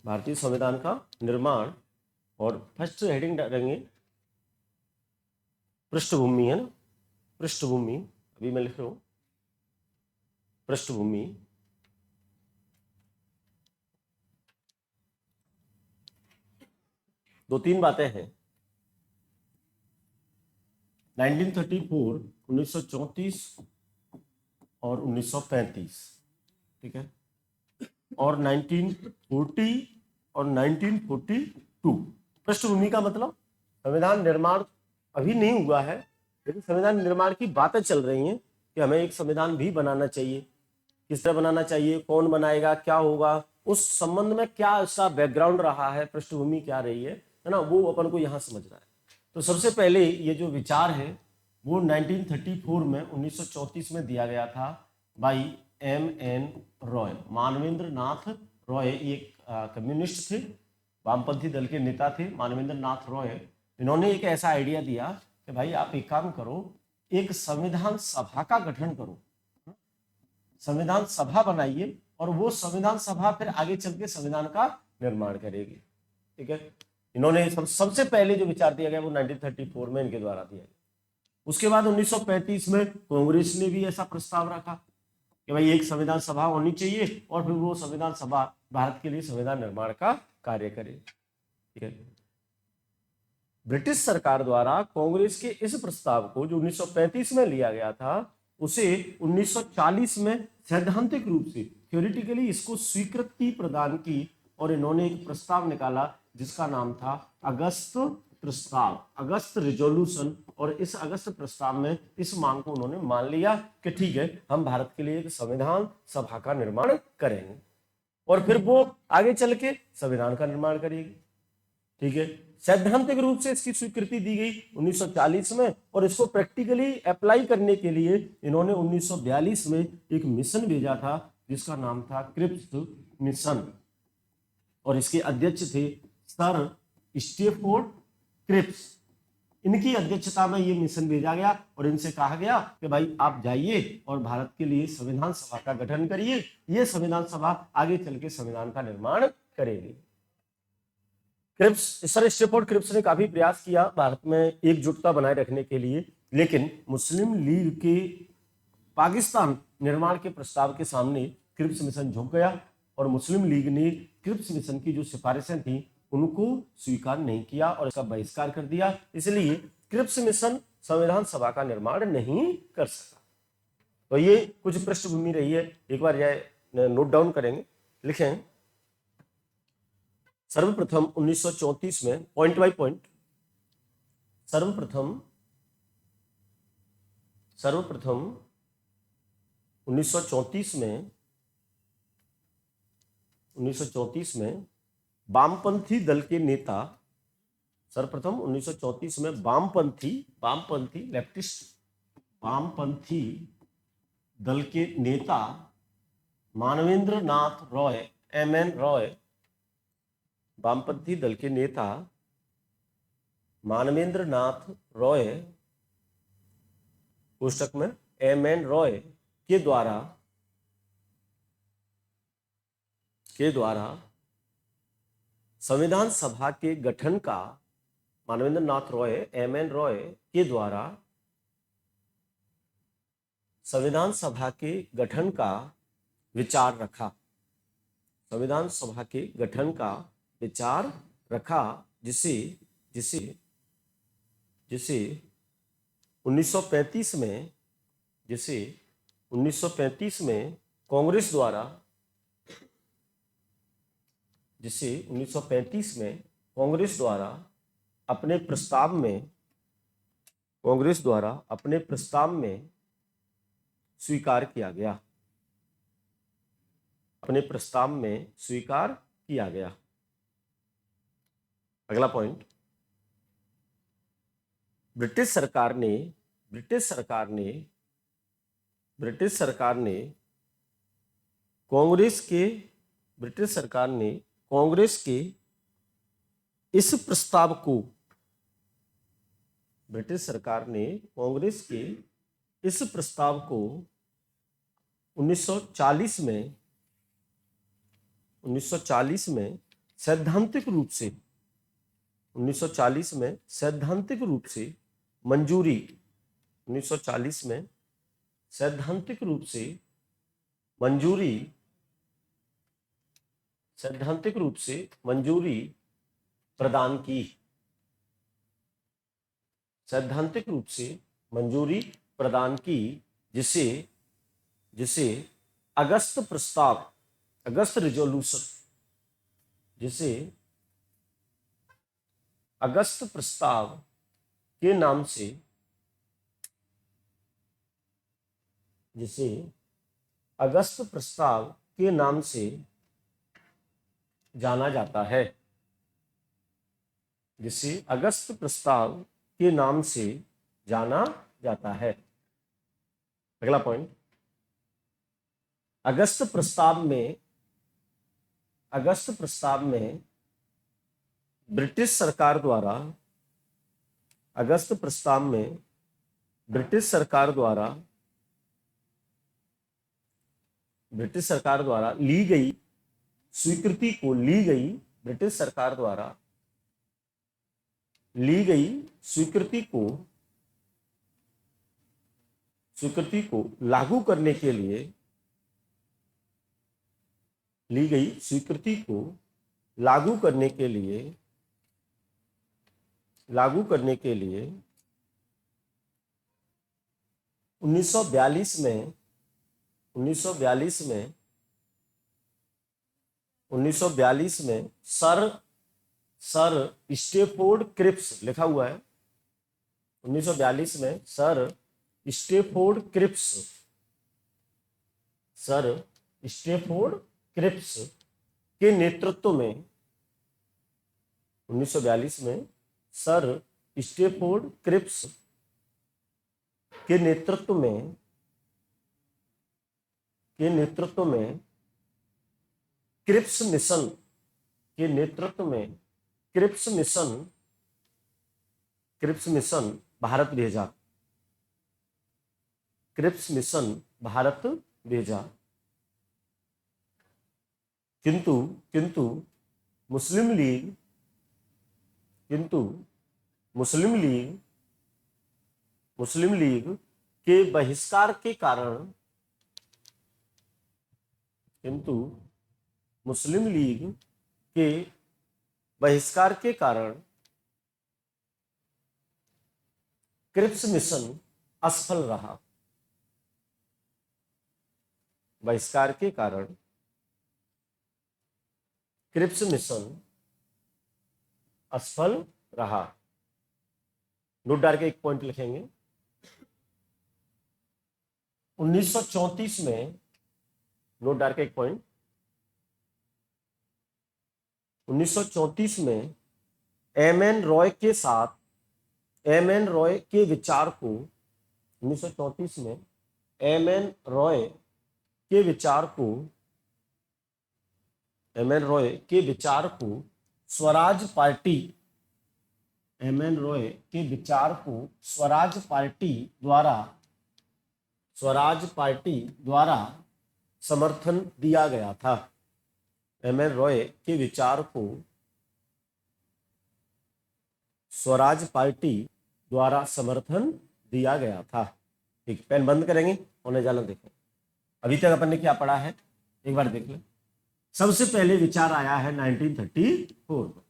भारतीय संविधान का निर्माण, और फर्स्ट हेडिंग डालेंगे पृष्ठभूमि, है ना, पृष्ठभूमि। अभी मैं लिख रहा हूं पृष्ठभूमि। दो तीन बातें हैं। 1934, 1934 और 1935, ठीक है, और 1940 और 1942। पृष्ठभूमि का मतलब संविधान निर्माण अभी नहीं हुआ है, लेकिन संविधान निर्माण की बातें चल रही हैं कि हमें एक संविधान भी बनाना चाहिए। किस तरह बनाना चाहिए, कौन बनाएगा, क्या होगा, उस संबंध में क्या इसका बैकग्राउंड रहा है, पृष्ठभूमि क्या रही है ना, वो अपन को यहाँ समझना है। तो सबसे पहले ये जो विचार है वो 1934 में 1934 में दिया गया था बाई M.N. रॉय। मानवेंद्र नाथ रॉय एक कम्युनिस्ट थे, वामपंथी दल के नेता थे मानवेंद्र नाथ रॉय। इन्होंने एक ऐसा आइडिया दिया कि भाई आप एक काम करो, एक संविधान सभा का गठन करो, संविधान सभा बनाइए, और वो संविधान सभा फिर आगे चल के संविधान का निर्माण करेगी। ठीक है, इन्होंने सबसे पहले जो विचार दिया गया वो 1934 में इनके द्वारा दिया गया। उसके बाद 1935 में कांग्रेस ने भी ऐसा प्रस्ताव रखा कि भाई एक संविधान सभा होनी चाहिए, और फिर वो संविधान सभा भारत के लिए संविधान निर्माण का कार्य करे। ठीक है, ब्रिटिश सरकार द्वारा कांग्रेस के इस प्रस्ताव को जो 1935 में लिया गया था, उसे 1940 में सैद्धांतिक रूप से थ्योरेटिकली इसको स्वीकृति प्रदान की, और इन्होंने एक प्रस्ताव निकाला जिसका नाम था अगस्त प्रस्ताव, अगस्त रिजोल्यूशन। और इस अगस्त प्रस्ताव में इस मांग को उन्होंने मान लिया कि ठीक है, हम भारत के लिए एक संविधान सभा का निर्माण करेंगे, और फिर वो आगे चल के संविधान का निर्माण करेगी। ठीक है, सैद्धांतिक रूप से इसकी स्वीकृति दी गई 1940 में, और इसको प्रैक्टिकली अप्लाई करने के लिए इन्होंने 1942 में एक मिशन भेजा था जिसका नाम था क्रिप्स मिशन, और इसके अध्यक्ष थे सर स्टेफोर्ड क्रिप्स। इनकी अध्यक्षता में ये मिशन भेजा गया, और इनसे कहा गया कि भाई आप जाइए और भारत के लिए संविधान सभा का गठन करिए, ये संविधान सभा आगे चल के संविधान का निर्माण करेगी। क्रिप्स, सर स्टेफोर्ड क्रिप्स ने काफी प्रयास किया भारत में एकजुटता बनाए रखने के लिए, लेकिन मुस्लिम लीग के पाकिस्तान निर्माण के प्रस्ताव के सामने क्रिप्स मिशन झुक गया, और मुस्लिम लीग ने क्रिप्स मिशन की जो सिफारिशें थी उनको स्वीकार नहीं किया और इसका बहिष्कार कर दिया। इसलिए क्रिप्स मिशन संविधान सभा का निर्माण नहीं कर सका। तो ये कुछ पृष्ठभूमि रही है, एक बार यह नोट डाउन करेंगे, लिखें। सर्वप्रथम 1934 में, पॉइंट बाय पॉइंट, सर्वप्रथम 1934 में वामपंथी दल के नेता, सर्वप्रथम 1934 में वामपंथी लेफ्टिस्ट वामपंथी दल के नेता मानवेंद्र नाथ रॉय, M.N. रॉय, वामपंथी दल के नेता मानवेंद्र नाथ रॉय, पुस्तक में M.N. रॉय के द्वारा संविधान सभा के गठन का, मानवेंद्र नाथ रॉय M.N. रॉय के द्वारा संविधान सभा के गठन का विचार रखा, संविधान सभा के गठन का विचार रखा, जिसे 1935 में कांग्रेस द्वारा अपने प्रस्ताव में स्वीकार किया गया। अगला पॉइंट, ब्रिटिश सरकार ने कांग्रेस के इस प्रस्ताव को, 1940 में सैद्धांतिक रूप से 1940 में सैद्धांतिक रूप से मंजूरी 1940 में सैद्धांतिक रूप से मंजूरी सैद्धांतिक रूप से मंजूरी प्रदान की सैद्धांतिक रूप से मंजूरी प्रदान की जिसे जिसे अगस्त प्रस्ताव अगस्त रिजोल्यूशन जिसे अगस्त प्रस्ताव के नाम से जिसे अगस्त प्रस्ताव के नाम से जाना जाता है जिसे अगस्त प्रस्ताव के नाम से जाना जाता है। अगला पॉइंट, अगस्त प्रस्ताव में ब्रिटिश सरकार द्वारा अगस्त प्रस्ताव में ब्रिटिश सरकार द्वारा ली गई स्वीकृति को ब्रिटिश सरकार द्वारा ली गई स्वीकृति को लागू करने के लिए ली गई स्वीकृति को लागू करने के लिए 1942 में सर स्टेफोर्ड क्रिप्स लिखा हुआ है। 1942 में सर स्टेफोर्ड क्रिप्स के नेतृत्व में 1942 में सर स्टेफोर्ड क्रिप्स के नेतृत्व में क्रिप्स मिशन भारत भेजा। किंतु मुस्लिम लीग के बहिष्कार के कारण क्रिप्स मिशन असफल रहा। बहिष्कार के कारण क्रिप्स मिशन असफल रहा। नोट डाल के एक पॉइंट लिखेंगे। 1934 में नोट डाल के एक पॉइंट 1934 में एम एन रॉय के विचार को 1934 में एम एन रॉय के विचार को स्वराज पार्टी द्वारा समर्थन दिया गया था। एम एन रॉय के विचार को स्वराज पार्टी द्वारा समर्थन दिया गया था। ठीक, पेन बंद करेंगे, होने जाना देखें। अभी तक अपन ने क्या पढ़ा है एक बार देख लें। सबसे पहले विचार आया है 1934।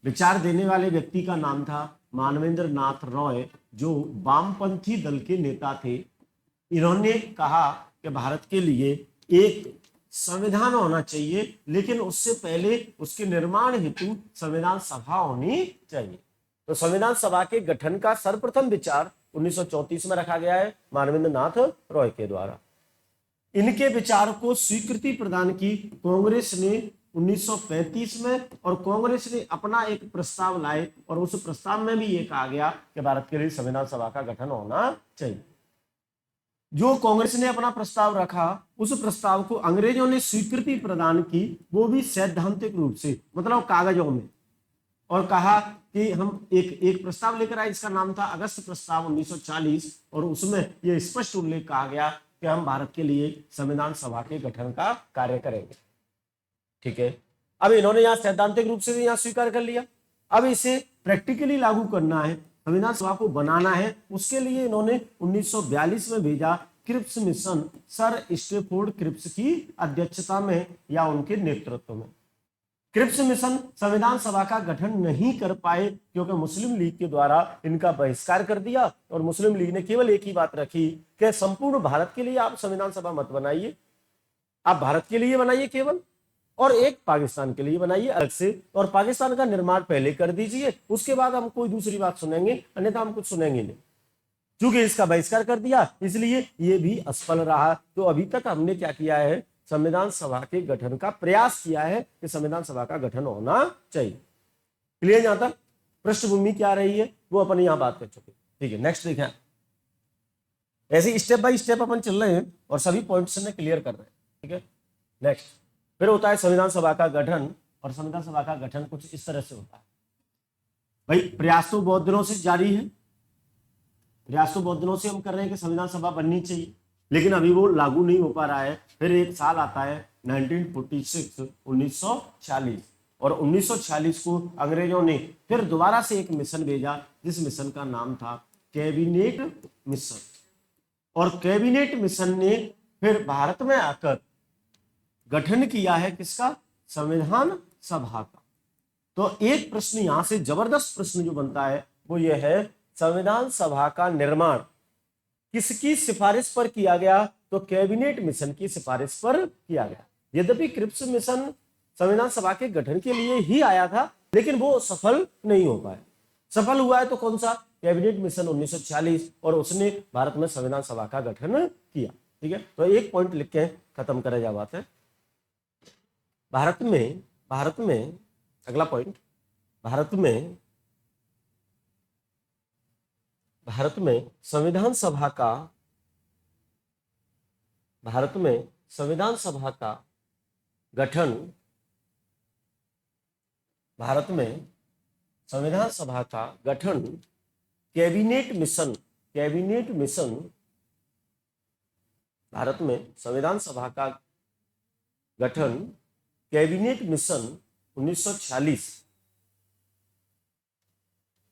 विचार देने वाले व्यक्ति का नाम था मानवेंद्र नाथ रॉय, जो वामपंथी दल के नेता थे। इन्होंने कहा कि भारत के लिए एक संविधान होना चाहिए, लेकिन उससे पहले उसके निर्माण हेतु संविधान सभा होनी चाहिए। तो संविधान सभा के गठन का सर्वप्रथम विचार 1934 में रखा गया है मानवेंद्र नाथ रॉय के द्वारा। इनके विचार को स्वीकृति प्रदान की कांग्रेस ने 1935 में, और कांग्रेस ने अपना एक प्रस्ताव लाए और उस प्रस्ताव में भी ये कहा गया कि भारत के लिए संविधान सभा का गठन होना चाहिए। जो कांग्रेस ने अपना प्रस्ताव रखा, उस प्रस्ताव को अंग्रेजों ने स्वीकृति प्रदान की, वो भी सैद्धांतिक रूप से, मतलब कागजों में, और कहा कि हम एक प्रस्ताव लेकर आए, इसका नाम था अगस्त प्रस्ताव 1940, और उसमें यह स्पष्ट उल्लेख कहा गया कि हम भारत के लिए संविधान सभा के गठन का कार्य करेंगे। ठीक है, अब इन्होंने यहां सैद्धांतिक रूप से यहां स्वीकार कर लिया, अब इसे प्रैक्टिकली लागू करना है, संविधान सभा को बनाना है। उसके लिए इन्होंने 1942 में भेजा Cripps mission, sir Stafford Cripps की अध्यक्षता में या उनके नेतृत्व में। क्रिप्स मिशन संविधान सभा का गठन नहीं कर पाए क्योंकि मुस्लिम लीग के द्वारा इनका बहिष्कार कर दिया, और मुस्लिम लीग ने केवल एक ही बात रखी कि संपूर्ण भारत के लिए आप संविधान सभा मत बनाइए, आप भारत के लिए बनाइए केवल, और एक पाकिस्तान के लिए बनाइए अलग से, और पाकिस्तान का निर्माण पहले कर दीजिए, उसके बाद हम कोई दूसरी बात सुनेंगे, अन्यथा हम कुछ सुनेंगे नहीं। चूंकि इसका बहिष्कार कर दिया इसलिए ये भी असफल रहा। तो अभी तक हमने क्या किया है, संविधान सभा के गठन का प्रयास किया है कि संविधान सभा का गठन होना चाहिए। क्लियर? यहां तक पृष्ठभूमि क्या रही है वो अपन यहां बात कर चुके। ठीक है, नेक्स्ट देखें। ऐसे स्टेप बाय स्टेप अपन चल रहे हैं और सभी पॉइंट्स में क्लियर कर रहे हैं। ठीक है, नेक्स्ट फिर होता है संविधान सभा का गठन, और संविधान सभा का गठन कुछ इस तरह से होता है। भाई प्रयास तो बहुत दिनों से जारी है, प्रयास तो बहुत दिनों से हम कर रहे हैं कि संविधान सभा बननी चाहिए, लेकिन अभी वो लागू नहीं हो पा रहा है। फिर एक साल आता है 1946 1946, और 1946 को अंग्रेजों ने फिर दोबारा से एक मिशन भेजा, जिस मिशन का नाम था कैबिनेट मिशन, और कैबिनेट मिशन ने फिर भारत में आकर गठन किया है किसका, संविधान सभा का। तो एक प्रश्न यहां से जबरदस्त प्रश्न जो बनता है वो ये है, संविधान सभा का निर्माण किसकी सिफारिश पर किया गया, तो कैबिनेट मिशन की सिफारिश पर किया गया। यद्यपि क्रिप्स मिशन संविधान सभा के गठन के लिए ही आया था, लेकिन वो सफल नहीं हो पाया। सफल हुआ है तो कौन सा, कैबिनेट मिशन 1946, और उसने भारत में संविधान सभा का गठन किया। ठीक है, तो एक पॉइंट लिख के खत्म करें जा बात है। भारत में अगला पॉइंट, भारत में संविधान सभा का गठन, भारत में संविधान सभा का गठन कैबिनेट मिशन, भारत में संविधान सभा का गठन कैबिनेट मिशन 1946,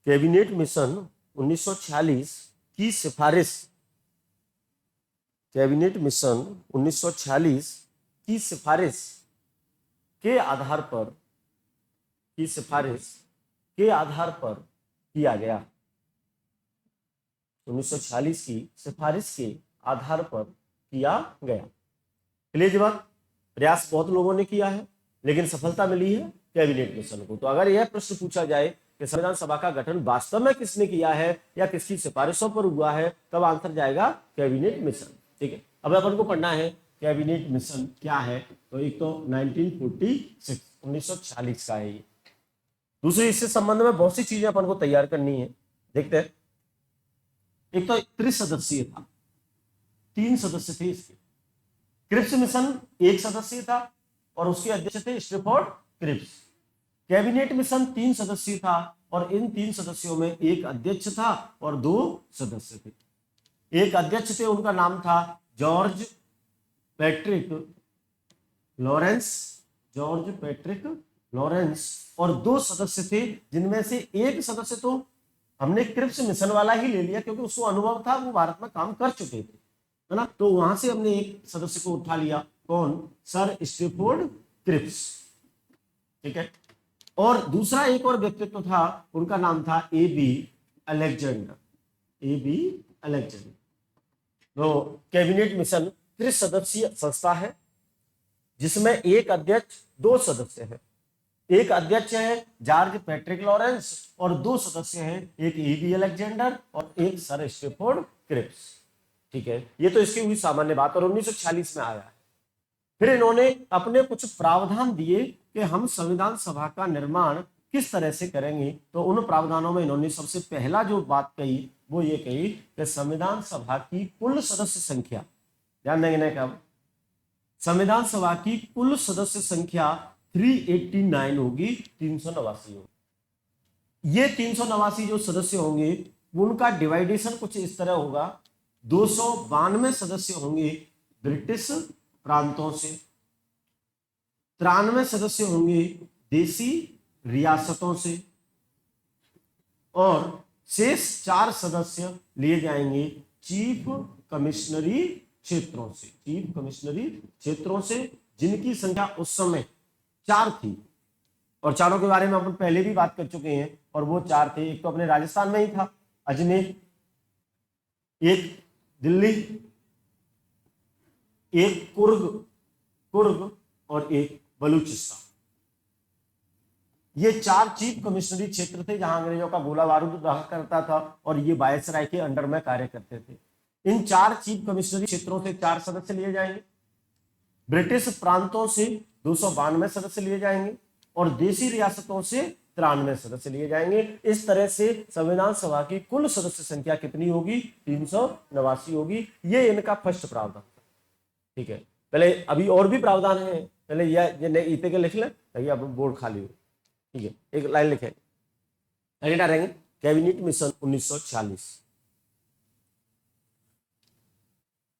कैबिनेट मिशन 1946 की सिफारिश, कैबिनेट मिशन 1946 की सिफारिश के आधार पर किया गया। 1946 की सिफारिश के आधार पर किया गया। क्लियर जी बात? प्रयास बहुत लोगों ने किया है लेकिन सफलता मिली है कैबिनेट मिशन को। तो अगर यह प्रश्न पूछा जाए कि संविधान सभा का गठन वास्तव में किसने किया है या किसकी सिफारिशों पर हुआ है, तब आंसर जाएगा कैबिनेट मिशन। ठीक है, अब अपन को पढ़ना है कैबिनेट मिशन क्या है। तो एक तो 1946 1946 का है ये। दूसरी इससे संबंध में बहुत सी चीजें अपन को तैयार करनी है, देखते हैं। एक तो त्रिसदस्यीय था, 3 सदस्य थे इसके। क्रिप्स मिशन 1 सदस्यीय था और उसके अध्यक्ष थे स्टेफोर्ड क्रिप्स। कैबिनेट मिशन 3 सदस्यीय था और इन 3 सदस्यों में एक अध्यक्ष था और 2 सदस्य थे। एक अध्यक्ष थे, उनका नाम था जॉर्ज पैट्रिक लॉरेंस, और 2 सदस्य थे जिनमें से एक सदस्य तो हमने क्रिप्स मिशन वाला ही ले लिया क्योंकि उसको अनुभव था, वो भारत में काम कर चुके थे, है ना। तो वहां से हमने एक सदस्य को उठा लिया, कौन, सर स्टेफोर्ड क्रिप्स। ठीक है, और दूसरा एक और व्यक्तित्व था, उनका नाम था ए.बी. अलेक्जेंडर। तो कैबिनेट मिशन त्रिसदस्यीय संस्था है जिसमें एक अध्यक्ष 2 सदस्य है। एक अध्यक्ष है जॉर्ज पैट्रिक लॉरेंस और 2 सदस्य हैं, एक ए.बी. अलेक्जेंडर और एक सर स्टेफोर्ड क्रिप्स। ठीक है, ये तो इसकी हुई सामान्य बात, और 1946 में आया है। फिर इन्होंने अपने कुछ प्रावधान दिए कि हम संविधान सभा का निर्माण किस तरह से करेंगे। तो उन प्रावधानों में इन्होंने सबसे पहला जो बात कही वो ये कही कि संविधान सभा की कुल सदस्य संख्या, ध्यान देंगे ना, कब संविधान सभा की कुल सदस्य संख्या 389 होगी, 389 होगी। ये 389 जो सदस्य होंगे उनका डिवाइडेशन कुछ इस तरह होगा, 292 सदस्य होंगे ब्रिटिश प्रांतों से, 93 सदस्य होंगे देसी रियासतों से और शेष 4 सदस्य लिए जाएंगे चीफ कमिश्नरी क्षेत्रों से, चीफ कमिश्नरी क्षेत्रों से, जिनकी संख्या उस समय 4 थी और चारों के बारे में अपन पहले भी बात कर चुके हैं। और वो 4 थे, एक तो अपने राजस्थान में ही था अजमेर, एक दिल्ली, एक कुर्ग और एक बलूचिस्तान। ये 4 चीफ कमिश्नरी क्षेत्र थे जहां अंग्रेजों का गोला बारूद रहा करता था और ये वायसराय के अंडर में कार्य करते थे। इन 4 चीफ कमिश्नरी क्षेत्रों से 4 सदस्य लिए जाएंगे, ब्रिटिश प्रांतों से 292 सदस्य लिए जाएंगे और देसी रियासतों से 93 सदस्य लिए जाएंगे। इस तरह से संविधान सभा की कुल सदस्य संख्या कितनी होगी? 389 होगी। ये इनका फर्स्ट प्रावधान, ठीक है। पहले अभी और भी प्रावधान है, पहले ये इते के लिख लें ताकि अब बोर्ड खाली हो, ठीक है। एक लाइन लिखे, रहेंगे cabinet mission 1946,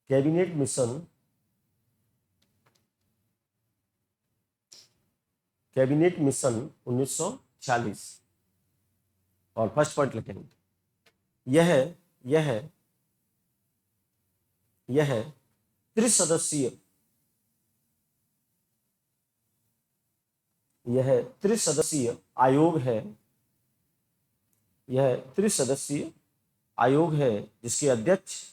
cabinet mission, cabinet mission 1946 और फर्स्ट पॉइंट लिखेंगे यह त्रिसदस्यीय, यह त्रिसदस्यीय आयोग है, यह त्रिसदस्यीय आयोग है जिसके अध्यक्ष,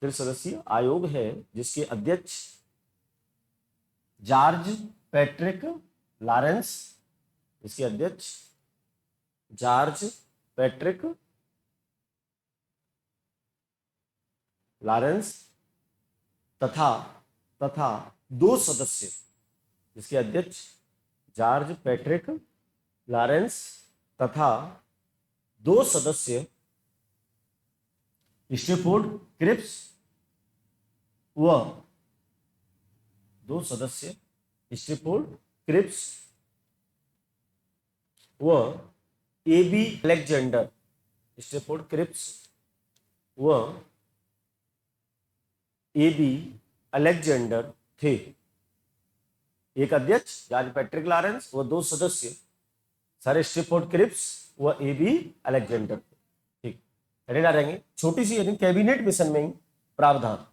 त्रिसदस्यीय आयोग है जिसके अध्यक्ष जॉर्ज पैट्रिक लॉरेंस, इसके अध्यक्ष जॉर्ज पैट्रिक लॉरेंस तथा 2 सदस्य, जिसके अध्यक्ष जॉर्ज पैट्रिक लॉरेंस तथा 2 सदस्य स्टेफोर्ड क्रिप्स व 2 सदस्य स्टेफोर्ड क्रिप्स व एबी अलेक्जेंडर, स्टेफोर्ड क्रिप्स व एबी अलेक्जेंडर थे। एक अध्यक्ष जॉर्ज पैट्रिक लॉरेंस व 2 सदस्य सर स्टेफोर्ड क्रिप्स व एबी अलेक्जेंडर थे, ठीक। रेडा रहेंगे छोटी सी यानी कैबिनेट मिशन में ही प्रावधान,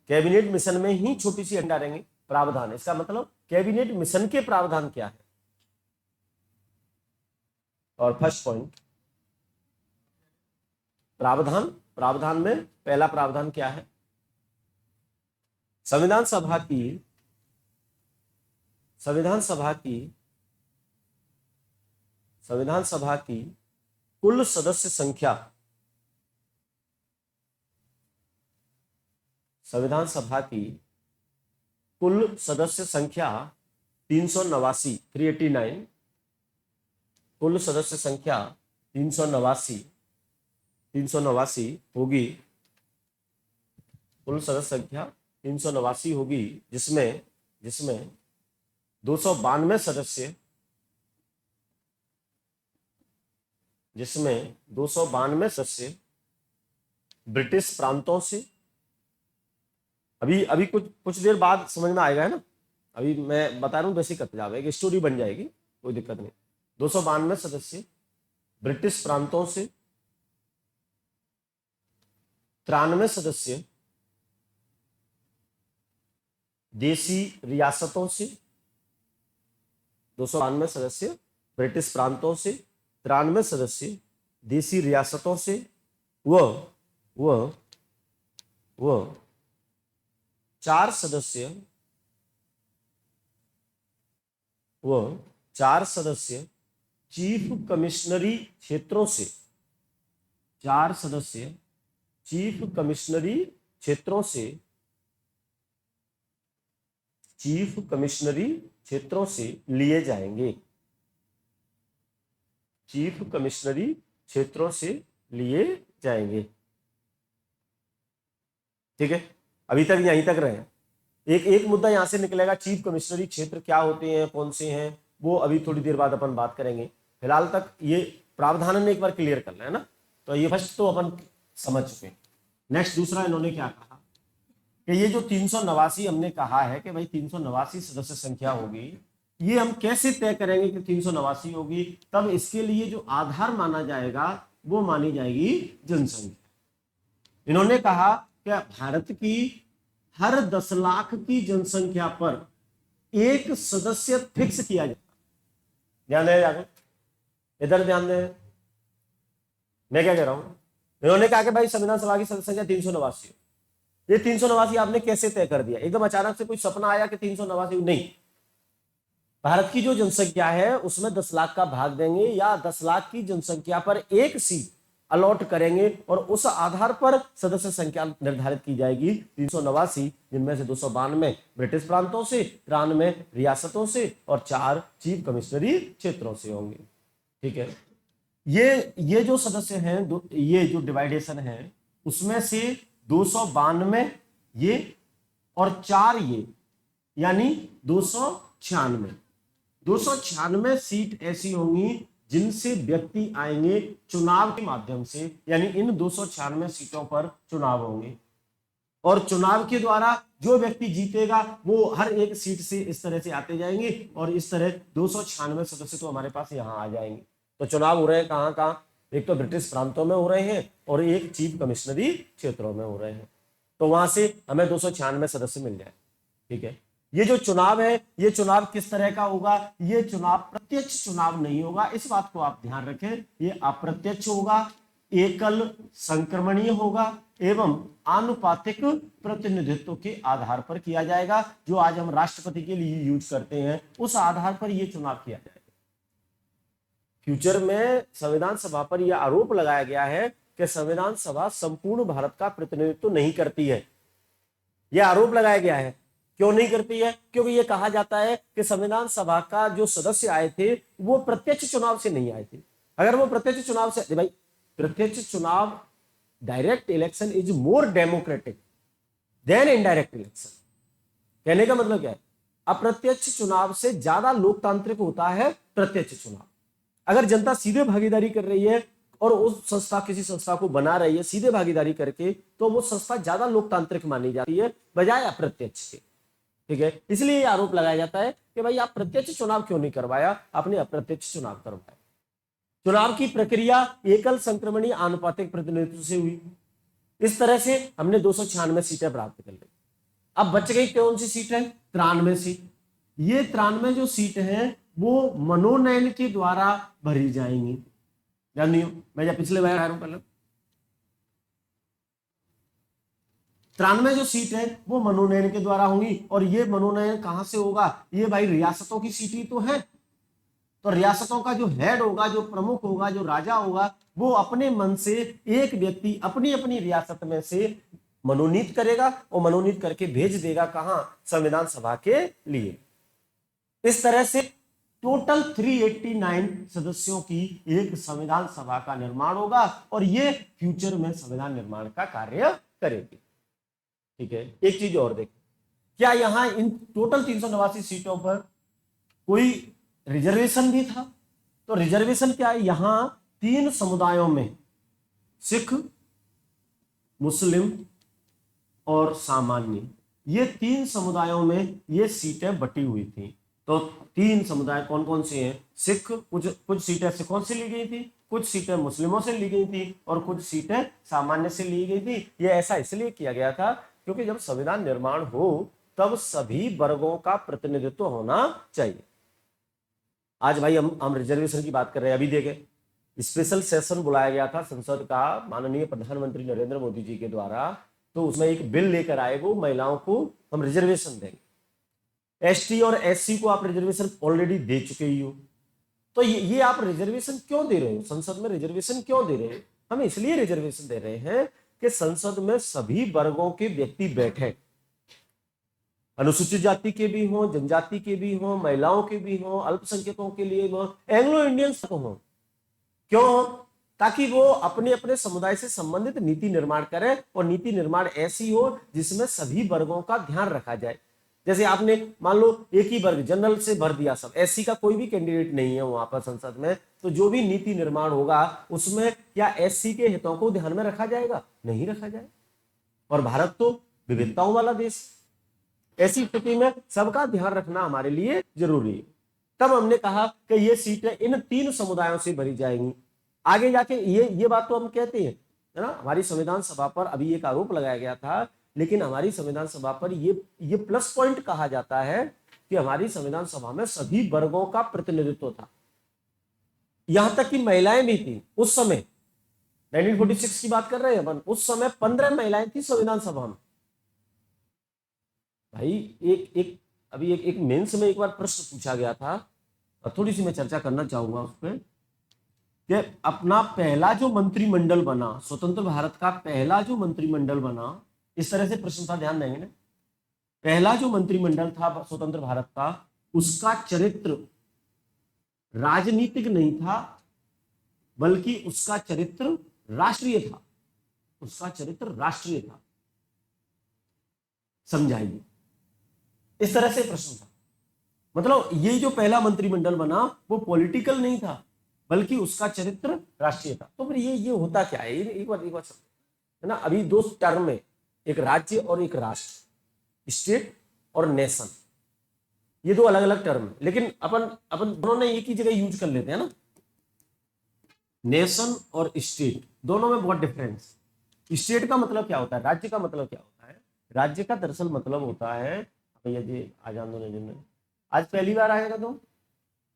कैबिनेट मिशन में ही छोटी सी अंडा रहेंगे प्रावधान। इसका मतलब कैबिनेट मिशन के प्रावधान क्या है। और फर्स्ट पॉइंट प्रावधान, प्रावधान में पहला प्रावधान क्या है? संविधान सभा की कुल सदस्य संख्या, संविधान सभा की कुल सदस्य संख्या 389, 389, कुल सदस्य संख्या 389 होगी, कुल सदस्य संख्या 389 होगी, जिसमें 292 सदस्य, जिसमें 292 सदस्य ब्रिटिश प्रांतों से, अभी कुछ देर बाद समझ में आएगा, है ना। अभी मैं बता रहा हूं, बेसिक करते जाएगा, एक स्टोरी बन जाएगी, कोई दिक्कत नहीं। 292 सदस्य ब्रिटिश प्रांतों से, 93 सदस्य देसी रियासतों से, 292 सदस्य ब्रिटिश प्रांतों से, 93 सदस्य देसी रियासतों से व 4 सदस्य चीफ कमिश्नरी क्षेत्रों से, 4 सदस्य चीफ कमिश्नरी क्षेत्रों से, चीफ कमिश्नरी क्षेत्रों से लिए जाएंगे, चीफ कमिश्नरी क्षेत्रों से लिए जाएंगे, ठीक है। अभी तक यहीं तक रहे। एक मुद्दा यहां से निकलेगा, चीफ कमिश्नरी क्षेत्र क्या होते हैं, कौन से हैं, वो अभी थोड़ी देर बाद अपन बात करेंगे। फिलहाल तक ये प्रावधान ने एक बार क्लियर करना है ना, तो ये फर्स्ट तो अपन समझ चुके हैं। नेक्स्ट दूसरा इन्होंने क्या कहा कि ये जो 389 हमने कहा है कि भाई 389 सदस्य संख्या होगी, ये हम कैसे तय करेंगे कि 389 होगी? तब इसके लिए जो आधार माना जाएगा वो मानी जाएगी जनसंख्या। इन्होंने कहा कि भारत की हर 10 लाख की जनसंख्या पर एक सदस्य फिक्स किया जाता। ध्यान दें, इधर ध्यान दें, मैं क्या कह रहा हूं। इन्होंने कहा कि भाई संविधान सभा की सदस्य संख्या 389। ये 389 आपने कैसे तय कर दिया? एकदम अचानक से कोई सपना आया कि 389? नहीं, भारत की जो जनसंख्या है उसमें 10 लाख का भाग देंगे या 10 लाख की जनसंख्या पर एक सीट अलॉट करेंगे और उस आधार पर सदस्य संख्या निर्धारित की जाएगी 389, जिनमें से 292 ब्रिटिश प्रांतों से, 93 रियासतों से और 4 चीफ कमिश्नरी क्षेत्रों से होंगे। ठीक है, ये जो सदस्य हैं, ये जो डिवाइडेशन है उसमें से 292 ये और 4 ये, यानी 296 सीट ऐसी होंगी जिनसे व्यक्ति आएंगे चुनाव के माध्यम से, यानी इन 296 सीटों पर चुनाव होंगे और चुनाव के द्वारा जो व्यक्ति जीतेगा वो हर एक सीट से इस तरह से आते जाएंगे और इस तरह 296 सदस्य तो हमारे पास यहां आ जाएंगे। तो चुनाव हो रहे हैं कहां कहां? एक तो ब्रिटिश प्रांतों में हो रहे हैं और एक चीफ कमिश्नरी क्षेत्रों में हो रहे हैं, तो वहां से हमें 296 सदस्य मिल जाए। ठीक है, ये जो चुनाव है ये चुनाव किस तरह का होगा? ये चुनाव प्रत्यक्ष चुनाव नहीं होगा, इस बात को आप ध्यान रखें। ये अप्रत्यक्ष होगा, एकल संक्रमणीय होगा एवं आनुपातिक प्रतिनिधित्व के आधार पर किया जाएगा। जो आज हम राष्ट्रपति के लिए यूज करते हैं उस आधार पर यह चुनाव किया जाएगा। फ्यूचर में संविधान सभा पर यह आरोप लगाया गया है कि संविधान सभा संपूर्ण भारत का प्रतिनिधित्व नहीं करती है। यह आरोप लगाया गया है। क्यों नहीं करती है? क्योंकि यह कहा जाता है कि संविधान सभा का जो सदस्य आए थे वो प्रत्यक्ष चुनाव से नहीं आए थे। अगर वो प्रत्यक्ष चुनाव से, भाई प्रत्यक्ष चुनाव, direct election is more democratic than indirect election. कहने का मतलब क्या है? अप्रत्यक्ष चुनाव से ज्यादा लोकतांत्रिक होता है प्रत्यक्ष चुनाव। अगर जनता सीधे भागीदारी कर रही है और उस संस्था, किसी संस्था को बना रही है सीधे भागीदारी करके, तो वो संस्था ज्यादा लोकतांत्रिक मानी जाती है बजाय अप्रत्यक्ष के। ठीक है, इसलिए आरोप लगाया जाता है कि भाई आप प्रत्यक्ष चुनाव क्यों नहीं करवाया, आपने अप्रत्यक्ष चुनाव करवाया। चुनाव की प्रक्रिया एकल संक्रमणीय आनुपातिक प्रतिनिधित्व से हुई। इस तरह से हमने 296 सीटें प्राप्त कर ली। अब बच गई कौन सी सीट है? 93 सीट। ये 93 जो सीट है वो मनोनयन के द्वारा भरी जाएंगी। जानिए, मैं जब पिछले बार आया हूं पहले, 93 जो सीट है वो मनोनयन के द्वारा होंगी। और ये मनोनयन कहां से होगा? ये भाई रियासतों की सीट ही तो है। तो रियासतों का जो हेड होगा, जो प्रमुख होगा, जो राजा होगा, वो अपने मन से एक व्यक्ति अपनी अपनी रियासत में से मनोनीत करेगा और मनोनीत करके भेज देगा कहां? संविधान सभा के लिए। इस तरह से टोटल 389 सदस्यों की एक संविधान सभा का निर्माण होगा और ये फ्यूचर में संविधान निर्माण का कार्य करेगी। ठीक है, एक चीज और देखें, क्या यहां इन टोटल 389 सीटों पर कोई रिजर्वेशन भी था? तो रिजर्वेशन क्या है? यहां 3 समुदायों में, सिख, मुस्लिम और सामान्य, ये 3 समुदायों में ये सीटें बटी हुई थी। तो 3 समुदाय कौन कौन से हैं? सिख, कुछ सीटें सिखों से ली गई थी, कुछ सीटें मुस्लिमों से ली गई थी और कुछ सीटें सामान्य से ली गई थी। ये ऐसा इसलिए किया गया था क्योंकि जब संविधान निर्माण हो तब सभी वर्गों का प्रतिनिधित्व होना चाहिए। आज भाई हम रिजर्वेशन की बात कर रहे हैं। अभी देखें, स्पेशल सेशन बुलाया गया था संसद का माननीय प्रधानमंत्री नरेंद्र मोदी जी के द्वारा, तो उसमें एक बिल लेकर आए, वो महिलाओं को हम रिजर्वेशन देंगे। एसटी और एससी को आप रिजर्वेशन ऑलरेडी दे चुके ही हो, तो ये आप रिजर्वेशन क्यों दे रहे हो? संसद में रिजर्वेशन क्यों दे रहे हैं? हम इसलिए रिजर्वेशन दे रहे हैं कि संसद में सभी वर्गों के व्यक्ति बैठे, अनुसूचित जाति के भी हों, जनजाति के भी हों, महिलाओं के भी हों, अल्पसंख्यकों के लिए हों, एंग्लो इंडियंस को हों। क्यों? ताकि वो अपने अपने समुदाय से संबंधित नीति निर्माण करें और नीति निर्माण ऐसी हो जिसमें सभी वर्गों का ध्यान रखा जाए। जैसे आपने मान लो एक ही वर्ग जनरल से भर दिया, सब एससी का कोई भी कैंडिडेट नहीं है वहां पर संसद में, तो जो भी नीति निर्माण होगा उसमें क्या एससी के हितों को ध्यान में रखा जाएगा? नहीं रखा जाए। और भारत तो विविधताओं वाला देश है। ऐसी स्थिति में सबका ध्यान रखना हमारे लिए जरूरी है। तब हमने कहा कि ये सीटें इन 3 समुदायों से भरी जाएंगी। आगे जाके ये बात तो हम कहते हैं, है ना, हमारी संविधान सभा पर अभी एक आरोप लगाया गया था, लेकिन हमारी संविधान सभा पर ये प्लस पॉइंट कहा जाता है कि हमारी संविधान सभा में सभी वर्गों का प्रतिनिधित्व था, यहां तक कि महिलाएं भी थी। उस समय 1946 की बात कर रहे हैं अपन, उस समय 15 महिलाएं थी संविधान सभा में। भाई एक मेंस में एक बार प्रश्न पूछा गया था, और थोड़ी सी मैं चर्चा करना चाहूंगा उस पर, कि अपना पहला जो मंत्रिमंडल बना, स्वतंत्र भारत का पहला जो मंत्रिमंडल बना, इस तरह से प्रश्न था, ध्यान देंगे ना, पहला जो मंत्रिमंडल था स्वतंत्र भारत का, उसका चरित्र राजनीतिक नहीं था, बल्कि उसका चरित्र राष्ट्रीय था। उसका चरित्र राष्ट्रीय था। समझाइए, इस तरह से प्रश्न था। मतलब ये जो पहला मंत्रिमंडल बना वो पॉलिटिकल नहीं था, बल्कि उसका चरित्र राष्ट्रीय था। तो फिर ये होता क्या है, एक बार है ना, अभी 2 टर्म है, एक राज्य और एक राष्ट्र, स्टेट और नेशन, ये 2 अलग अलग टर्म है, लेकिन अपन दोनों ने एक ही जगह यूज कर लेते हैं ना। नेशन और स्टेट दोनों में बहुत डिफरेंस। स्टेट का मतलब क्या होता है, राज्य का मतलब क्या होता है? राज्य का दरअसल मतलब होता है, यदि आ जान दो ने, आज पहली बार आएगा तुम?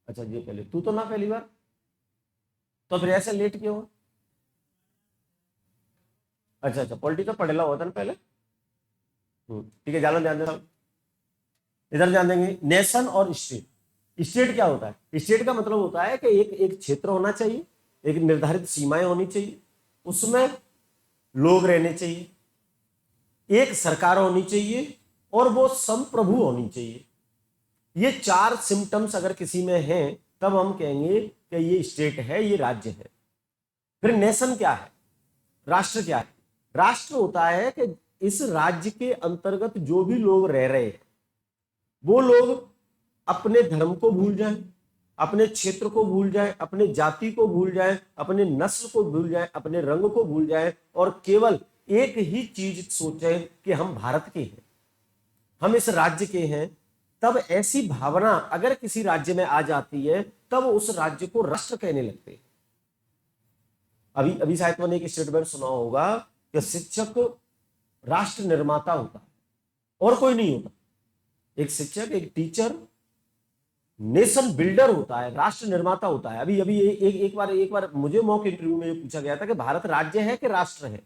अच्छा जी, पहले तू तो ना पहली बार, तो फिर ऐसे लेट क्यों? अच्छा, पॉलिटिकल पढ़ेला होता ना पहले। ठीक है, ज्यादा ध्यान देना, इधर ध्यान देंगे। नेशन और स्टेट। स्टेट क्या होता है? स्टेट का मतलब होता है कि एक क्षेत्र होना चाहिए, एक निर्धारित सीमाएं होनी चाहिए, उसमें लोग रहने चाहिए, एक सरकार होनी चाहिए, और वो संप्रभु होनी चाहिए। ये 4 सिम्टम्स अगर किसी में हैं, तब हम कहेंगे कि ये स्टेट है, ये राज्य है। फिर नेशन क्या है, राष्ट्र क्या है? राष्ट्र होता है कि इस राज्य के अंतर्गत जो भी लोग रह रहे हैं, वो लोग अपने धर्म को भूल जाएं, अपने क्षेत्र को भूल जाएं, अपने जाति को भूल जाएं, अपने नस्ल को भूल जाएं, अपने रंग को भूल जाएं, और केवल एक ही चीज सोचें कि हम भारत के हैं, हम इस राज्य के हैं। तब ऐसी भावना अगर किसी राज्य में आ जाती है, तब उस राज्य को राष्ट्र कहने लगते हैं। अभी शायद मैंने एक स्टेटमेंट सुना होगा कि शिक्षक राष्ट्र निर्माता होता है और कोई नहीं होता। एक शिक्षक, एक टीचर नेशन बिल्डर होता है, राष्ट्र निर्माता होता है। अभी एक बार मुझे मॉक इंटरव्यू में पूछा गया था कि भारत राज्य है कि राष्ट्र है,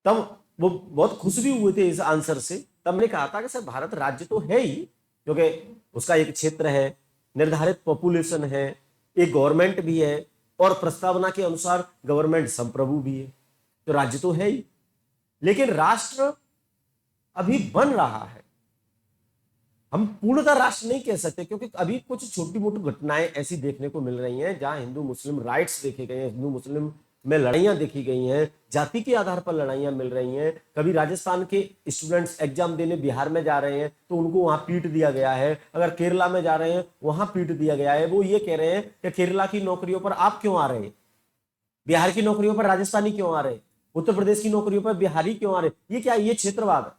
तब वो बहुत खुश भी हुए थे इस आंसर से। तब मैंने कहा था कि सर भारत राज्य तो है ही, क्योंकि उसका एक क्षेत्र है, निर्धारित पॉपुलेशन है, एक गवर्नमेंट भी है, और प्रस्तावना के अनुसार गवर्नमेंट संप्रभु भी है, तो राज्य तो है ही। लेकिन राष्ट्र अभी बन रहा है, हम पूर्णतः राष्ट्र नहीं कह सकते, क्योंकि अभी कुछ छोटी मोटी घटनाएं ऐसी देखने को मिल रही हैं जहां हिंदू मुस्लिम राइट्स देखे गए हैं, हिंदू मुस्लिम में लड़ाइयां देखी गई हैं, जाति के आधार पर लड़ाइयां मिल रही हैं। कभी राजस्थान के स्टूडेंट्स एग्जाम देने बिहार में जा रहे हैं तो उनको वहां पीट दिया गया है, अगर केरला में जा रहे हैं वहां पीट दिया गया है। वो ये कह रहे हैं कि केरला की नौकरियों पर आप क्यों आ रहे हैं, बिहार की नौकरियों पर राजस्थानी क्यों आ रहे हैं, उत्तर प्रदेश की नौकरियों पर बिहारी क्यों आ रहे हैं? ये क्या, ये क्षेत्रवाद है?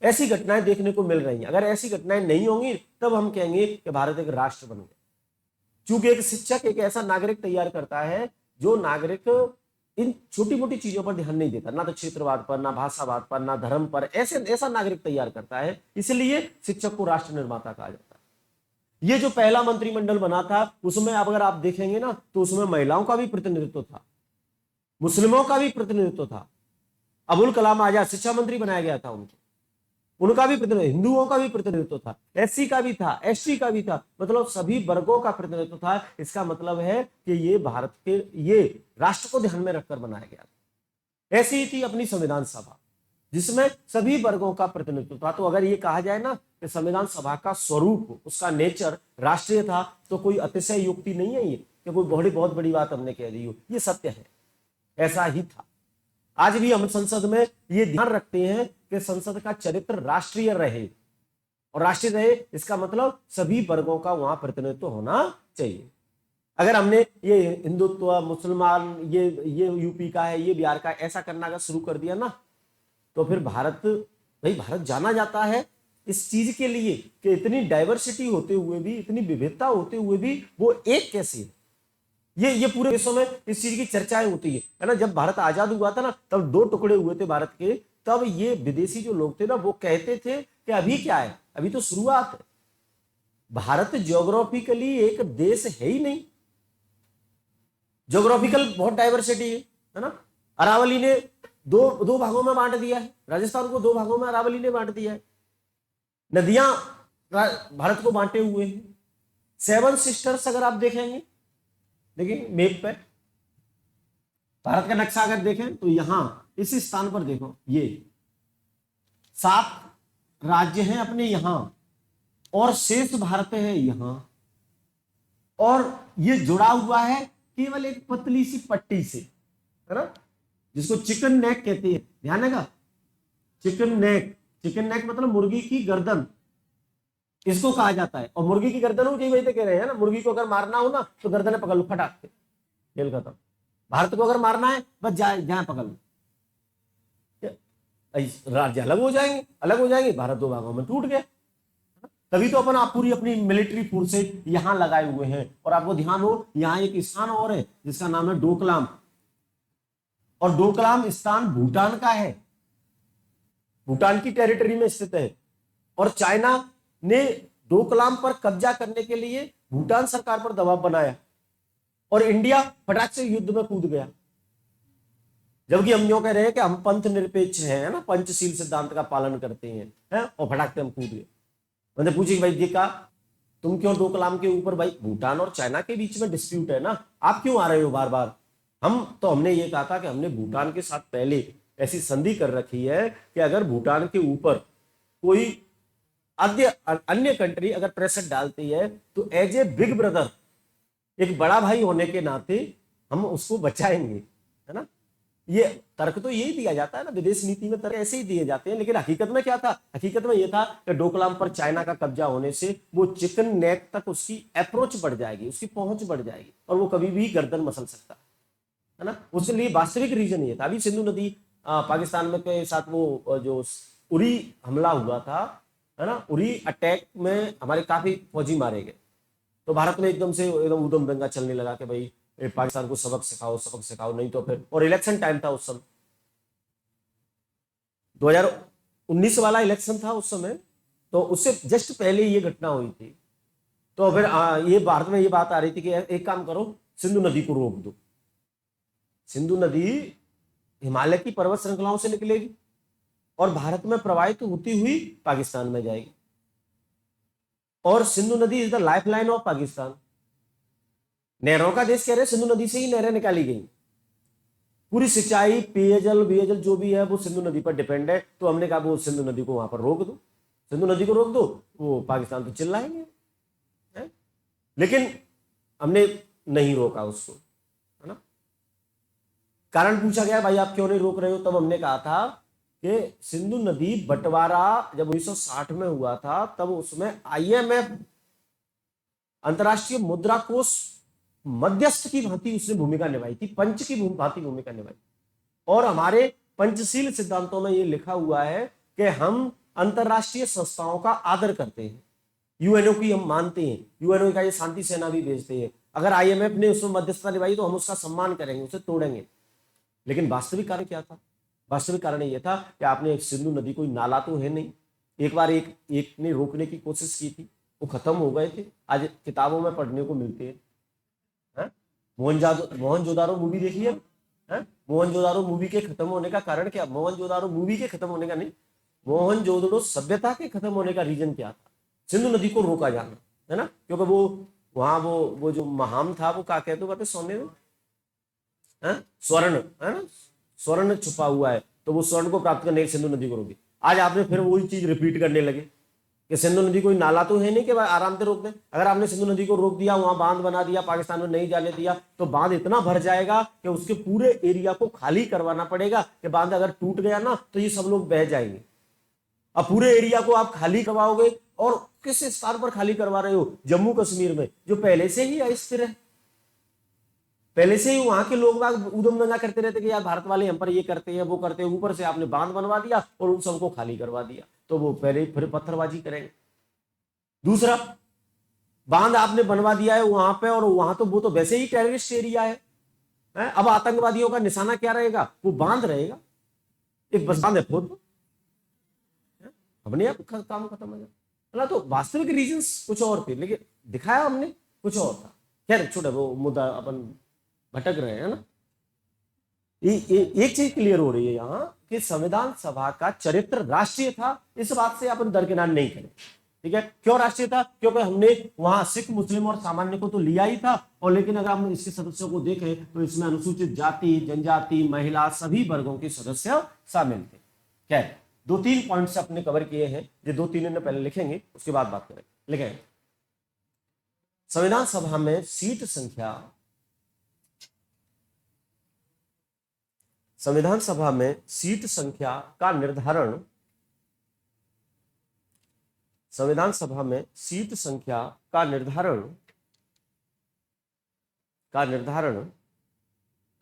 ऐसी घटनाएं देखने को मिल रही हैं। अगर ऐसी घटनाएं नहीं होंगी तब हम कहेंगे कि भारत एक राष्ट्र बन गया। चूंकि एक शिक्षक एक ऐसा नागरिक तैयार करता है जो नागरिक इन छोटी मोटी चीजों पर ध्यान नहीं देता, ना तो क्षेत्रवाद पर, ना भाषावाद पर, ना धर्म पर, ऐसा नागरिक तैयार करता है। इसलिए शिक्षक को राष्ट्र निर्माता कहा जाता है। ये जो पहला मंत्रिमंडल बना था, उसमें अगर आप देखेंगे ना, तो उसमें महिलाओं का भी प्रतिनिधित्व था, मुस्लिमों का भी प्रतिनिधित्व था। अबुल कलाम आजाद शिक्षा मंत्री बनाया गया था, उनका भी प्रतिनिधित्व, हिंदुओं का भी प्रतिनिधित्व था, एससी का भी था, एसटी का भी था, मतलब सभी वर्गों का प्रतिनिधित्व था। इसका मतलब है कि ये भारत के, ये राष्ट्र को ध्यान में रखकर बनाया गया था। ऐसी ही थी अपनी संविधान सभा, जिसमें सभी वर्गों का प्रतिनिधित्व था। तो अगर ये कहा जाए ना कि संविधान सभा का स्वरूप, उसका नेचर राष्ट्रीय था, तो कोई अतिशय युक्ति नहीं है ये कि कोई बहुत बड़ी बात हमने कह दी हो। ये सत्य है, ऐसा ही था। आज भी हम संसद में ये ध्यान रखते हैं कि संसद का चरित्र राष्ट्रीय रहे, और राष्ट्रीय रहे इसका मतलब सभी वर्गों का वहां प्रतिनिधित्व होना चाहिए। अगर हमने ये हिंदुत्व मुसलमान ये यूपी का है, ये बिहार का है, ऐसा करना अगर शुरू कर दिया ना, तो फिर भारत जाना जाता है इस चीज के लिए कि इतनी डाइवर्सिटी होते हुए भी, इतनी विविधता होते हुए भी वो एक कैसे है। ये पूरे विश्व में इस चीज की चर्चाएं होती है ना। जब भारत आजाद हुआ था ना, तब 2 टुकड़े हुए थे भारत के, तब ये विदेशी जो लोग थे ना, वो कहते थे कि अभी क्या है, अभी तो शुरुआत है, भारत ज्योग्राफिकली एक देश है ही नहीं, ज्योग्राफिकल बहुत डाइवर्सिटी है ना। अरावली ने दो भागों में बांट दिया है, राजस्थान को 2 भागों में अरावली ने बांट दिया है। नदियां भारत को बांटे हुए हैं। 7 सिस्टर्स अगर आप देखेंगे, देखिए मैप पे भारत का नक्शा अगर देखें तो यहां इस स्थान पर देखो, ये 7 राज्य हैं अपने यहां, और शेष भारत है यहां, और ये जुड़ा हुआ है केवल एक पतली सी पट्टी से, है ना, जिसको चिकन नेक कहते हैं। ध्यान है, चिकन नेक मतलब मुर्गी की गर्दन, इसको कहा जाता है। और मुर्गी की गर्दन हो, वही तो कह रहे हैं ना, मुर्गी को अगर मारना हो ना तो गर्दन पकड़ लो, फटाक से खेल खत्म। भारत को अगर मारना है बस जहां पकड़ लो, राज्य अलग हो जाएंगे, भारत 2 भागों में टूट गया। तभी तो आप पूरी अपनी मिलिट्री फोर्सेज यहां लगाए हुए हैं। और आपको ध्यान हो, यहां एक स्थान और है जिसका नाम है डोकलाम, और डोकलाम स्थान भूटान का है, भूटान की टेरिटरी में स्थित है। और चाइना ने डोकलाम पर कब्जा करने के लिए भूटान सरकार पर दबाव बनाया, और इंडिया फटाक से युद्ध में कूद गया। जबकि हम यूं कह रहे हैं कि हम पंथ निरपेक्ष हैं ना, पंचशील सिद्धांत का पालन करते हैं, और फटाक से हम कूद गए। मैंने पूछी भाई जी का तुम क्यों डोकलाम के ऊपर, भाई भूटान और चाइना के बीच में डिस्प्यूट है ना, आप क्यों आ रहे हो बार बार। हमने ये कहा था कि हमने भूटान के साथ पहले ऐसी संधि कर रखी है कि अगर भूटान के ऊपर कोई अन्य कंट्री अगर प्रेशर डालती है तो एज ए बिग ब्रदर, एक बड़ा भाई होने के नाते हम उसको बचाएंगे, है ना। ये तर्क तो यही दिया जाता है ना, विदेश नीति में तर्क ऐसे ही दिए जाते हैं। लेकिन हकीकत में क्या था, हकीकत में यह था कि डोकलाम पर चाइना का कब्जा होने से वो चिकन नेक तक उसकी अप्रोच बढ़ जाएगी, उसकी पहुंच बढ़ जाएगी, और वो कभी भी गर्दन मसल सकता है ना। उसके लिए वास्तविक रीजन ये था। अभी सिंधु नदी पाकिस्तान में के साथ वो जो उरी हमला हुआ था, है ना, उरी अटैक में हमारे काफी फौजी मारे गए, तो भारत में एकदम से एकदम उदम दंगा चलने लगा कि भाई पाकिस्तान को सबक सिखाओ, नहीं तो फिर। और इलेक्शन टाइम था उस समय, 2019 वाला इलेक्शन था उस समय, तो उससे जस्ट पहले ये घटना हुई थी। तो फिर ये भारत में ये बात आ रही थी कि एक काम करो, सिंधु नदी को रोक दो। सिंधु नदी हिमालय की पर्वत श्रृंखलाओं से निकलेगी और भारत में प्रवाहित होती हुई पाकिस्तान में जाएगी, और सिंधु नदी is the life line of Pakistan. नहरों का देश कह रहे, सिंधु नदी से ही नहरें निकाली गई, पूरी सिंचाई पेयजल जो भी है वो सिंधु नदी पर डिपेंड है। तो हमने कहा वो सिंधु नदी को वहां पर रोक दो, सिंधु नदी को रोक दो, वो पाकिस्तान तो चिल्लाएंगे, लेकिन हमने नहीं रोका उसको, है ना। कारण पूछा गया भाई आप क्यों नहीं रोक रहे हो, तब हमने कहा था कि सिंधु नदी बंटवारा जब 1960 में हुआ था, तब उसमें IMF अंतरराष्ट्रीय मुद्रा कोष मध्यस्थ की भांति उसने भूमिका निभाई थी, पंच की भांति भूमिका निभाई। और हमारे पंचशील सिद्धांतों में यह लिखा हुआ है कि हम अंतरराष्ट्रीय संस्थाओं का आदर करते हैं, यूएनओ की हम मानते हैं, यूएनओ का ये शांति सेना भी भेजते हैं। अगर IMF ने उसमें मध्यस्थता निभाई तो हम उसका सम्मान करेंगे, उसे तोड़ेंगे। लेकिन वास्तविक कारण क्या था, वास्तविक कारण यह था कि आपने एक सिंधु नदी, कोई नाला तो है नहीं, एक बार एक ने रोकने की कोशिश की थी, वो खत्म हो गए थे, आज किताबों में पढ़ने को मिलते हैं। मोहनजोदारो मूवी देखिए, मोहनजोदारो मूवी के खत्म होने का कारण क्या, मोहनजोदारो मूवी के खत्म होने का नहीं, मोहनजोदड़ो सभ्यता के खत्म होने का रीजन क्या था, सिंधु नदी को रोका जाना, है ना। क्योंकि वो वहां वो जो महाम था वो क्या कहते हैं, सोने में स्वर्ण, है ना, स्वर्ण छुपा हुआ है, तो वो स्वर्ण को प्राप्त करने सिंधु नदी को रोकी। आज आपने फिर वही चीज रिपीट करने लगे कि सिंधु नदी कोई नाला तो है नहीं कि आराम से रोक दे। अगर आपने सिंधु नदी को रोक दिया, वहां बांध बना दिया, पाकिस्तान में नहीं जाने दिया, तो बांध इतना भर जाएगा कि उसके पूरे एरिया को खाली करवाना पड़ेगा कि बांध अगर टूट गया ना तो ये सब लोग बह जाएंगे। अब पूरे एरिया को आप खाली करवाओगे, और किस स्थान पर खाली करवा रहे हो, जम्मू कश्मीर में, जो पहले से ही अस्थिर है। पहले से ही वहां के लोग बाग उदम दंगा करते रहते कि यार भारत वाले हम पर ये करते हैं वो करते हैं, ऊपर से आपने बांध बनवा दिया और उन सबको खाली करवा दिया, तो वो पहले ही फिर पत्थरबाजी करेंगे। दूसरा, बांध आपने बनवा दिया है वहां पे, और वहां तो वो तो वैसे ही टेररिस्ट एरिया है, अब आतंकवादियों का निशाना क्या रहेगा, वो बांध रहेगा, एक बस बांध है खोद दो, अपने आप काम खत्म हो जाए। तो वास्तविक रीजंस कुछ और थे, लेकिन दिखाया हमने कुछ और था। खैर छोड़ो, वो मुद्दा अपन भटक रहे हैं ना। एक चीज क्लियर हो रही है यहाँ कि संविधान सभा का चरित्र राष्ट्रीय था, इस बात से अपन दरकिनार नहीं करें। ठीक है, क्यों राष्ट्रीय था? क्योंकि हमने वहां सिख, मुस्लिम और सामान्य को तो लिया ही था, और लेकिन अगर हम इसके सदस्यों को देखें तो इसमें अनुसूचित जाति, जनजाति, महिला, सभी वर्गों के सदस्य शामिल थे। खैर, 2-3 पॉइंट्स अपने कवर किए हैं, ये 2-3 ने पहले लिखेंगे, उसके बाद बात करेंगे। लिखें, संविधान सभा में सीट संख्या, संविधान सभा में सीट संख्या का निर्धारण, संविधान सभा में सीट संख्या का निर्धारण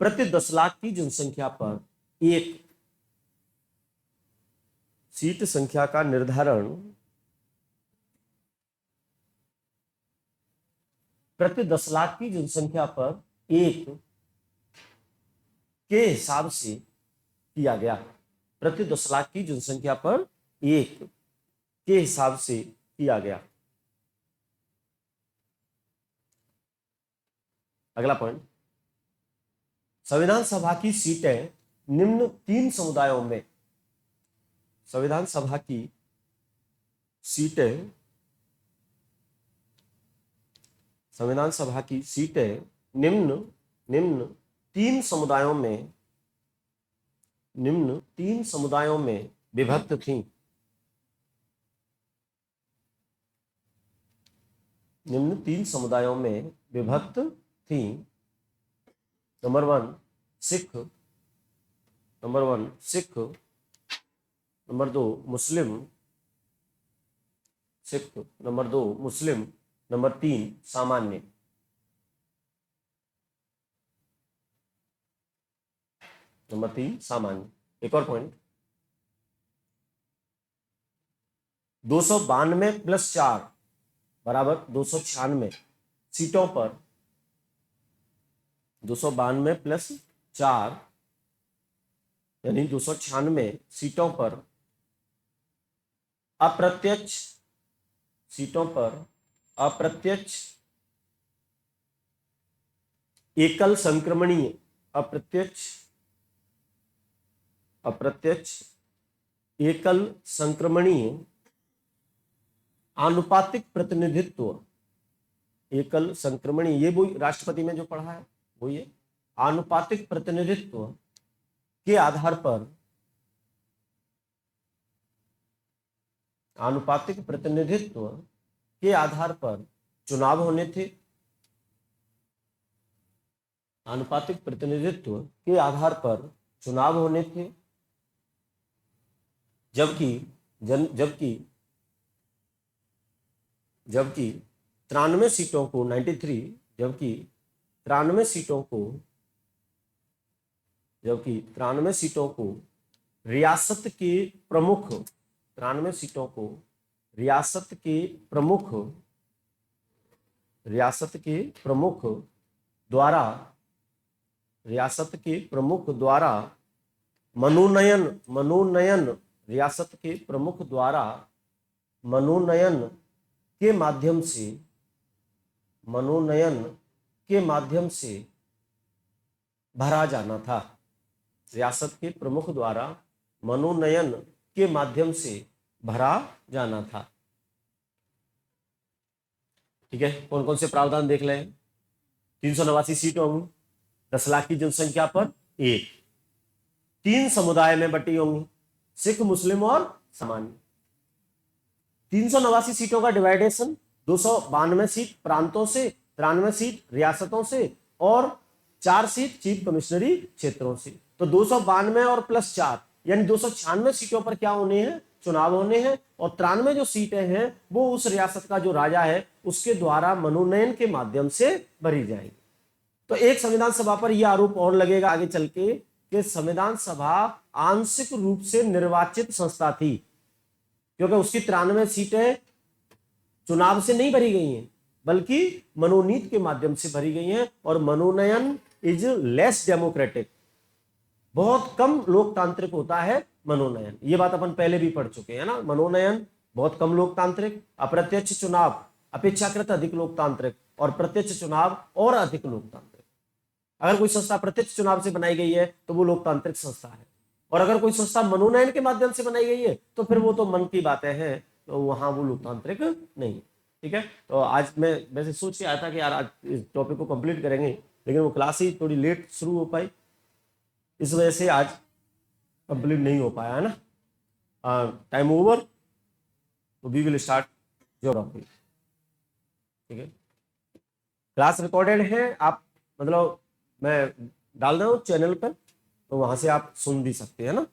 प्रति 10 लाख की जनसंख्या पर एक, सीट संख्या का निर्धारण प्रति 10 लाख की जनसंख्या पर एक के हिसाब से किया गया। प्रति 10 लाख की जनसंख्या पर एक के हिसाब से किया गया। अगला पॉइंट, संविधान सभा की सीटें निम्न 3 समुदायों में, संविधान सभा की सीटें, संविधान सभा की सीटें निम्न 3 समुदायों में, निम्न 3 समुदायों में विभक्त थीं। निम्न 3 समुदायों में विभक्त थीं। Number 1 Sikh, number 1 Sikh, number 2 मुस्लिम, सिख, नंबर 2 मुस्लिम, नंबर 3 सामान्य। नंबर 3 सामान्य। एक और पॉइंट, 292 + 4 बराबर 296 सीटों पर, 292 + 4 यानी 296 सीटों पर अप्रत्यक्ष, सीटों पर अप्रत्यक्ष एकल संक्रमणीय, अप्रत्यक्ष एकल संक्रमणीय आनुपातिक प्रतिनिधित्व, एकल संक्रमणीय, ये वो राष्ट्रपति में जो पढ़ा है वो ये आनुपातिक प्रतिनिधित्व के आधार पर, आनुपातिक प्रतिनिधित्व के आधार पर चुनाव होने थे। आनुपातिक प्रतिनिधित्व के आधार पर चुनाव होने थे, जबकि 93 सीटों को 93, जबकि 93 सीटों को रियासत के प्रमुख, 93 सीटों को रियासत के प्रमुख द्वारा मनोनयन, रियासत के प्रमुख द्वारा मनोनयन के माध्यम से भरा जाना था। रियासत के प्रमुख द्वारा मनोनयन के माध्यम से भरा जाना था। ठीक है, कौन कौन से प्रावधान देख लें। 389 सीटें होंगी 10 लाख की जनसंख्या पर एक, 3 समुदाय में बटी होंगी, सिख, मुस्लिम और सामान्य। 389 सीटों का डिवाइडेशन 292 सीट प्रांतों से, 93 सीट रियासतों से और 4 सीट चीफ कमिश्नरी क्षेत्रों से। तो 292 और +4 यानी 296 सीटों पर क्या होने हैं, चुनाव होने हैं, और 93 जो सीटें हैं वो उस रियासत का जो राजा है उसके द्वारा मनोनयन के माध्यम से भरी जाएंगी। तो एक संविधान सभा पर यह आरोप और लगेगा आगे चल के कि संविधान सभा आंशिक रूप से निर्वाचित संस्था थी, क्योंकि उसकी 93 सीटें चुनाव से नहीं भरी गई हैं बल्कि मनोनीत के माध्यम से भरी गई हैं, और मनोनयन इज लेस डेमोक्रेटिक, बहुत कम लोकतांत्रिक होता है मनोनयन। ये बात अपन पहले भी पढ़ चुके हैं ना, मनोनयन बहुत कम लोकतांत्रिक, अप्रत्यक्ष चुनाव अपेक्षाकृत अधिक लोकतांत्रिक, और प्रत्यक्ष चुनाव और अधिक लोकतांत्रिक। अगर कोई संस्था प्रत्यक्ष चुनाव से बनाई गई है तो वो लोकतांत्रिक संस्था है, और अगर कोई संस्था मनोनयन के माध्यम से बनाई गई है तो फिर वो तो मन की बातें हैं, तो वहां वो लोकतांत्रिक नहीं। ठीक है, तो आज मैं वैसे सोच के आया था कि यार आज इस टॉपिक को कंप्लीट करेंगे, लेकिन वो क्लास ही थोड़ी लेट शुरू हो पाई, इस वजह से आज कंप्लीट नहीं हो पाया है ना। टाइम ओवर, तो वी विल स्टार्ट ज्योग्राफी। ठीक है, क्लास रिकॉर्डेड है, आप मतलब मैं डाल रहा हूँ चैनल पर, तो वहां से आप सुन भी सकते हैं ना।